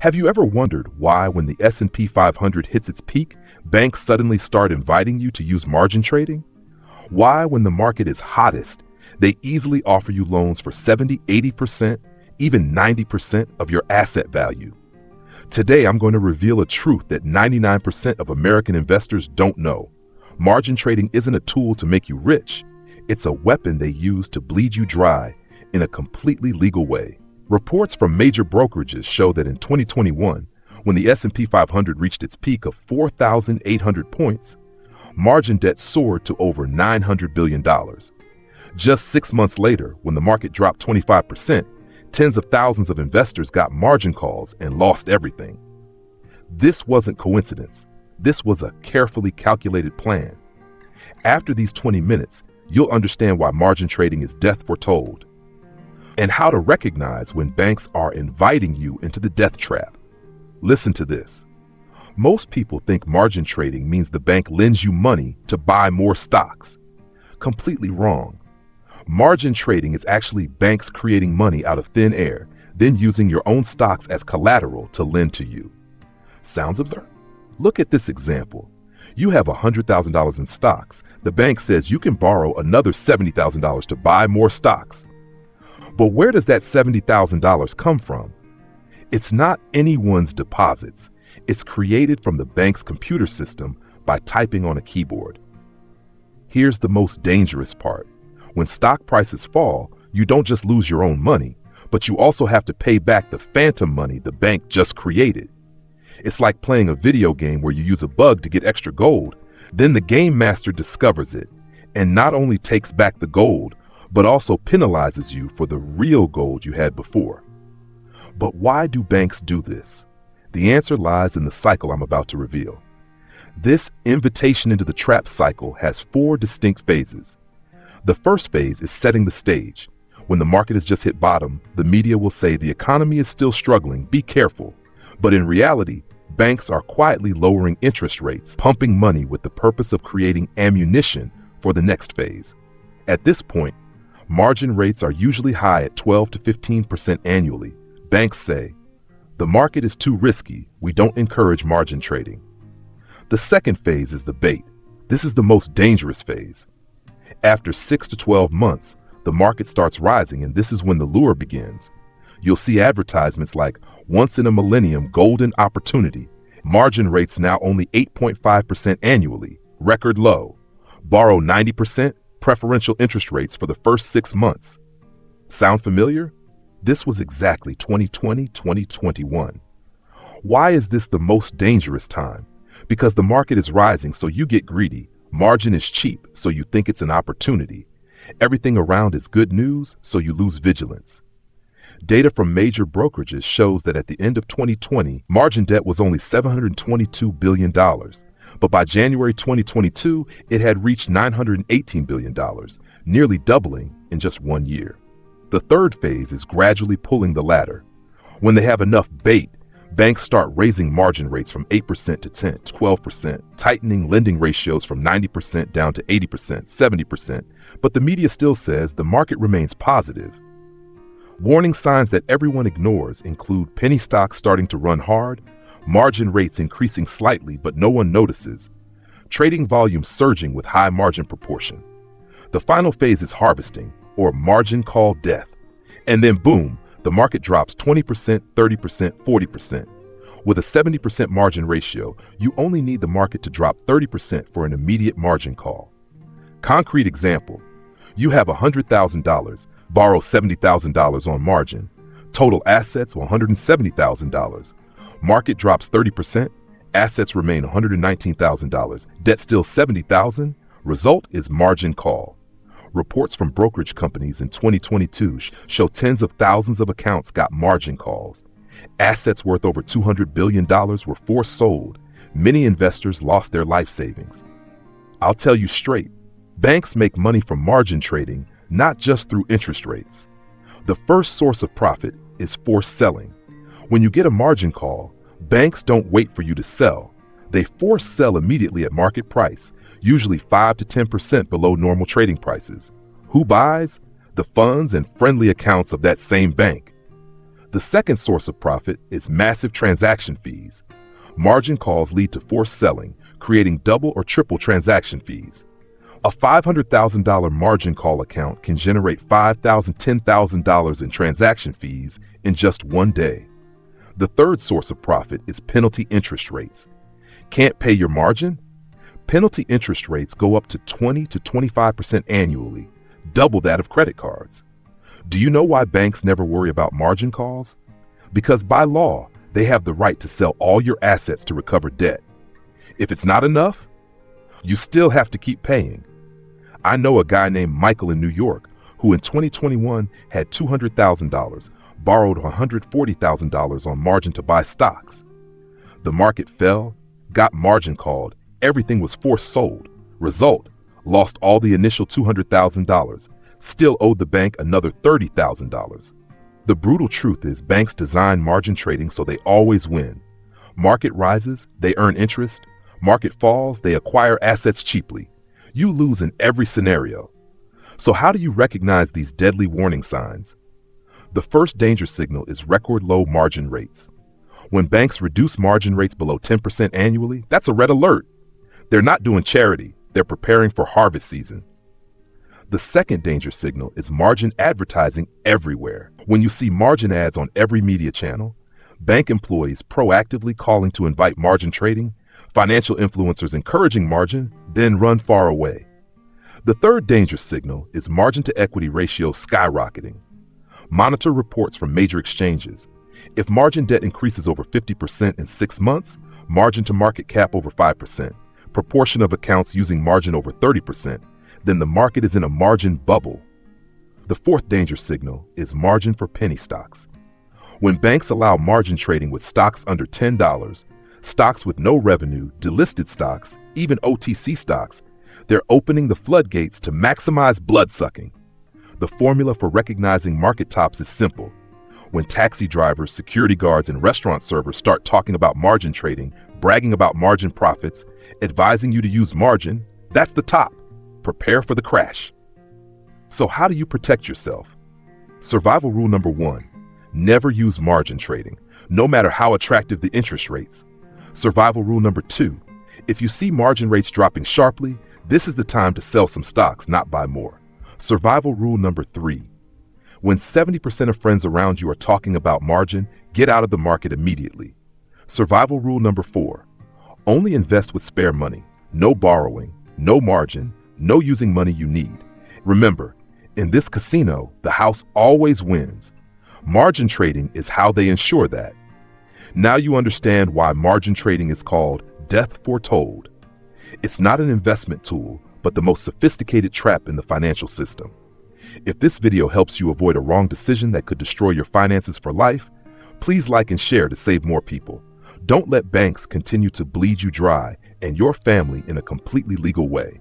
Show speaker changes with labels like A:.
A: Have you ever wondered why when the S&P 500 hits its peak, banks suddenly start inviting you to use margin trading? Why when the market is hottest, they easily offer you loans for 70, 80%, even 90% of your asset value? Today, I'm going to reveal a truth that 99% of American investors don't know. Margin trading isn't a tool to make you rich. It's a weapon they use to bleed you dry in a completely legal way. Reports from major brokerages show that in 2021, when the S&P 500 reached its peak of 4,800 points, margin debt soared to over $900 billion. Just 6 months later, when the market dropped 25%, tens of thousands of investors got margin calls and lost everything. This wasn't coincidence. This was a carefully calculated plan. After these 20 minutes, you'll understand why margin trading is death foretold, and how to recognize when banks are inviting you into the death trap. Listen to this. Most people think margin trading means the bank lends you money to buy more stocks. Completely wrong. Margin trading is actually banks creating money out of thin air, then using your own stocks as collateral to lend to you. Sounds absurd? Look at this example. You have $100,000 in stocks. The bank says you can borrow another $70,000 to buy more stocks. But where does that $70,000 come from? It's not anyone's deposits. It's created from the bank's computer system by typing on a keyboard. Here's the most dangerous part. When stock prices fall, you don't just lose your own money, but you also have to pay back the phantom money the bank just created. It's like playing a video game where you use a bug to get extra gold. Then the game master discovers it and not only takes back the gold, but also penalizes you for the real gold you had before. But why do banks do this? The answer lies in the cycle I'm about to reveal. This invitation into the trap cycle has 4 distinct phases. The first phase is setting the stage. When the market has just hit bottom, the media will say the economy is still struggling, be careful. But in reality, banks are quietly lowering interest rates, pumping money with the purpose of creating ammunition for the next phase. At this point, margin rates are usually high at 12 to 15% annually. Banks say, the market is too risky, we don't encourage margin trading. The second phase is the bait. This is the most dangerous phase. After 6 to 12 months, the market starts rising, and this is when the lure begins. You'll see advertisements like, once in a millennium golden opportunity, margin rates now only 8.5% annually, record low. Borrow 90%, preferential interest rates for the first 6 months. Sound familiar? This was exactly 2020-2021. Why is this the most dangerous time? Because the market is rising, so you get greedy. Margin is cheap, so you think it's an opportunity. Everything around is good news, so you lose vigilance. Data from major brokerages shows that at the end of 2020, margin debt was only $722 billion. But by January 2022, it had reached $918 billion, nearly doubling in just 1 year. The third phase is gradually pulling the ladder. When they have enough bait, banks start raising margin rates from 8% to 10, 12%, tightening lending ratios from 90% down to 80%, 70%. But the media still says the market remains positive. Warning signs that everyone ignores include penny stocks starting to run hard, margin rates increasing slightly but no one notices, trading volume surging with high margin proportion. The final phase is harvesting, or margin call death. And then boom, the market drops 20%, 30%, 40%. With a 70% margin ratio, you only need the market to drop 30% for an immediate margin call. Concrete example, you have $100,000, borrow $70,000 on margin, total assets $170,000. Market drops 30%, assets remain $119,000, debt still $70,000, result is margin call. Reports from brokerage companies in 2022 show tens of thousands of accounts got margin calls. Assets worth over $200 billion were forced sold. Many investors lost their life savings. I'll tell you straight, banks make money from margin trading, not just through interest rates. The first source of profit is forced selling. When you get a margin call, banks don't wait for you to sell. They force sell immediately at market price, usually 5 to 10% below normal trading prices. Who buys? The funds and friendly accounts of that same bank. The second source of profit is massive transaction fees. Margin calls lead to forced selling, creating double or triple transaction fees. A $500,000 margin call account can generate $5,000, $10,000 in transaction fees in just one day. The third source of profit is penalty interest rates. Can't pay your margin? Penalty interest rates go up to 20 to 25% annually, double that of credit cards. Do you know why banks never worry about margin calls? Because by law, they have the right to sell all your assets to recover debt. If it's not enough, you still have to keep paying. I know a guy named Michael in New York who in 2021 had $200,000, borrowed $140,000 on margin to buy stocks. The market fell, got margin called, everything was forced sold. Result, lost all the initial $200,000, still owed the bank another $30,000. The brutal truth is banks design margin trading so they always win. Market rises, they earn interest. Market falls, they acquire assets cheaply. You lose in every scenario. So how do you recognize these deadly warning signs? The first danger signal is record low margin rates. When banks reduce margin rates below 10% annually, that's a red alert. They're not doing charity, they're preparing for harvest season. The second danger signal is margin advertising everywhere. When you see margin ads on every media channel, bank employees proactively calling to invite margin trading, financial influencers encouraging margin, then run far away. The third danger signal is margin to equity ratios skyrocketing. Monitor reports from major exchanges. If margin debt increases over 50% in 6 months, margin to market cap over 5%, proportion of accounts using margin over 30%, then the market is in a margin bubble. The fourth danger signal is margin for penny stocks. When banks allow margin trading with stocks under $10, stocks with no revenue, delisted stocks, even OTC stocks, they're opening the floodgates to maximize bloodsucking. The formula for recognizing market tops is simple. When taxi drivers, security guards, and restaurant servers start talking about margin trading, bragging about margin profits, advising you to use margin, that's the top. Prepare for the crash. So how do you protect yourself? Survival rule number 1, never use margin trading, no matter how attractive the interest rates. Survival rule number 2, if you see margin rates dropping sharply, this is the time to sell some stocks, not buy more. Survival rule number 3, when 70% of friends around you are talking about margin, get out of the market immediately. Survival rule number 4, only invest with spare money, no borrowing, no margin, no using money you need. Remember, in this casino, the house always wins. Margin trading is how they ensure that. Now you understand why margin trading is called death foretold. It's not an investment tool, but the most sophisticated trap in the financial system. If this video helps you avoid a wrong decision that could destroy your finances for life, please like and share to save more people. Don't let banks continue to bleed you dry and your family in a completely legal way.